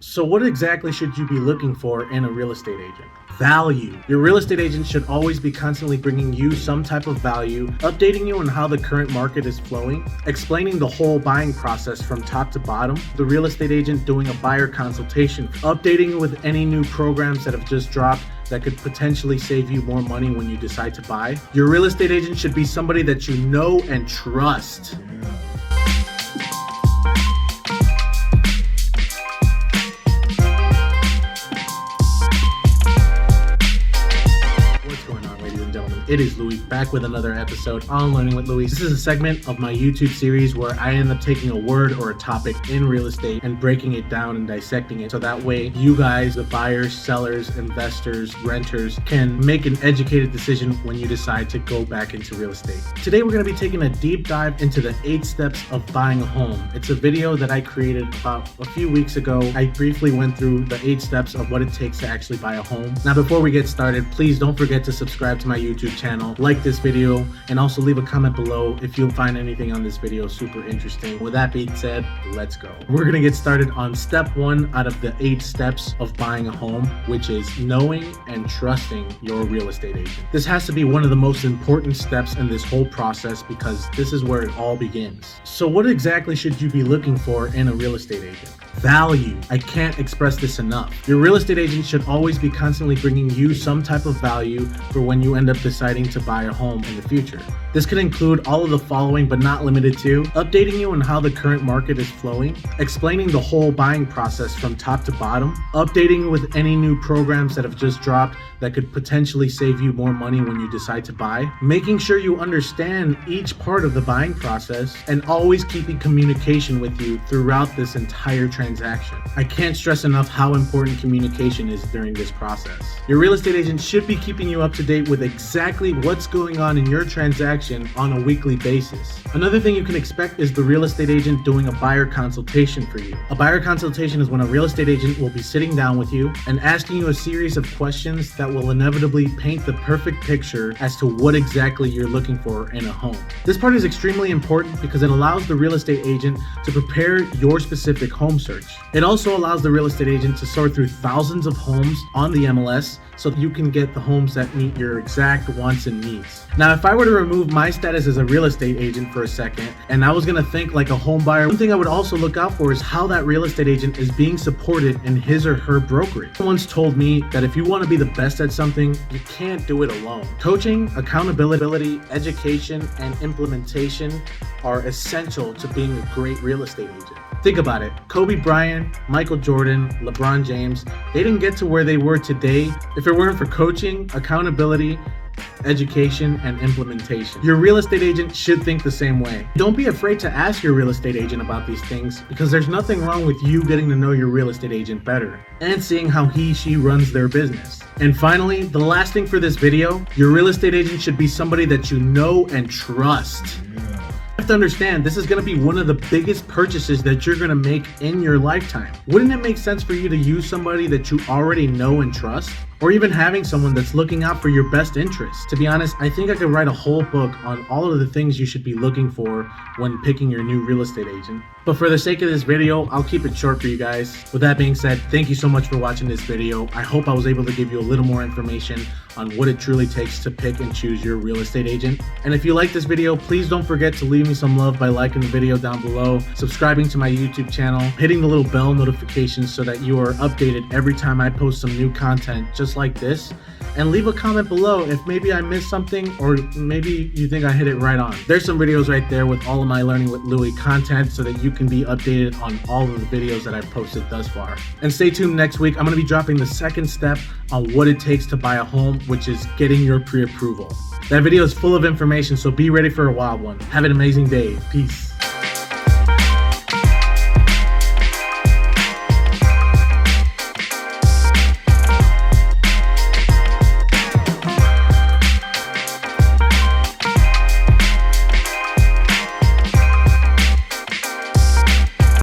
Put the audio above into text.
So what exactly should you be looking for in a real estate agent? Value. Your real estate agent should always be constantly bringing you some type of value, updating you on how the current market is flowing, explaining the whole buying process from top to bottom, the real estate agent doing a buyer consultation, updating you with any new programs that have just dropped that could potentially save you more money when you decide to buy. Your real estate agent should be somebody that you know and trust. It is Louie, back with another episode on Learning with Louie. This is a segment of my YouTube series where I end up taking a word or a topic in real estate and breaking it down and dissecting it. So that way you guys, the buyers, sellers, investors, renters, can make an educated decision when you decide to go back into real estate. Today we're going to be taking a deep dive into the 8 steps of buying a home. It's a video that I created about a few weeks ago. I briefly went through the 8 steps of what it takes to actually buy a home. Now before we get started, please don't forget to subscribe to my YouTube channel, like this video, and also leave a comment below if you find anything on this video super interesting. With that being said, let's go. We're gonna get started on step 1 out of the 8 steps of buying a home, which is knowing and trusting your real estate agent. This has to be one of the most important steps in this whole process because this is where it all begins. So what exactly should you be looking for in a real estate agent? Value. I can't express this enough. Your real estate agent should always be constantly bringing you some type of value for when you end up deciding to buy a home in the future. This could include all of the following, but not limited to: updating you on how the current market is flowing, explaining the whole buying process from top to bottom, updating you with any new programs that have just dropped that could potentially save you more money when you decide to buy, making sure you understand each part of the buying process, and always keeping communication with you throughout this entire transaction. I can't stress enough how important communication is during this process. Your real estate agent should be keeping you up to date with exactly what's going on in your transaction on a weekly basis. Another thing you can expect is the real estate agent doing a buyer consultation for you. A buyer consultation is when a real estate agent will be sitting down with you and asking you a series of questions that will inevitably paint the perfect picture as to what exactly you're looking for in a home. This part is extremely important because it allows the real estate agent to prepare your specific home search. It also allows the real estate agent to sort through thousands of homes on the MLS so that you can get the homes that meet your exact wants and needs. Now, if I were to remove my status as a real estate agent for a second, and I was gonna think like a home buyer, one thing I would also look out for is how that real estate agent is being supported in his or her brokerage. Someone once told me that if you wanna be the best at something, you can't do it alone. Coaching, accountability, education, and implementation are essential to being a great real estate agent. Think about it. Kobe Bryant, Michael Jordan, LeBron James, they didn't get to where they were today if it weren't for coaching, accountability, education, and implementation. Your real estate agent should think the same way. Don't be afraid to ask your real estate agent about these things because there's nothing wrong with you getting to know your real estate agent better and seeing how she runs their business. And finally, the last thing for this video, your real estate agent should be somebody that you know and trust. You have to understand, this is going to be one of the biggest purchases that you're going to make in your lifetime. Wouldn't it make sense for you to use somebody that you already know and trust? Or even having someone that's looking out for your best interests? To be honest, I think I could write a whole book on all of the things you should be looking for when picking your new real estate agent. But for the sake of this video, I'll keep it short for you guys. With that being said, thank you so much for watching this video. I hope I was able to give you a little more information on what it truly takes to pick and choose your real estate agent. And if you like this video, please don't forget to leave me some love by liking the video down below, subscribing to my YouTube channel, hitting the little bell notifications so that you are updated every time I post some new content just like this, and leave a comment below if maybe I missed something or maybe you think I hit it right on. There's some videos right there with all of my Learning with Louie content so that you can be updated on all of the videos that I've posted thus far. And stay tuned next week. I'm going to be dropping the second step on what it takes to buy a home, which is getting your pre-approval. That video is full of information, so be ready for a wild one. Have an amazing day. Peace.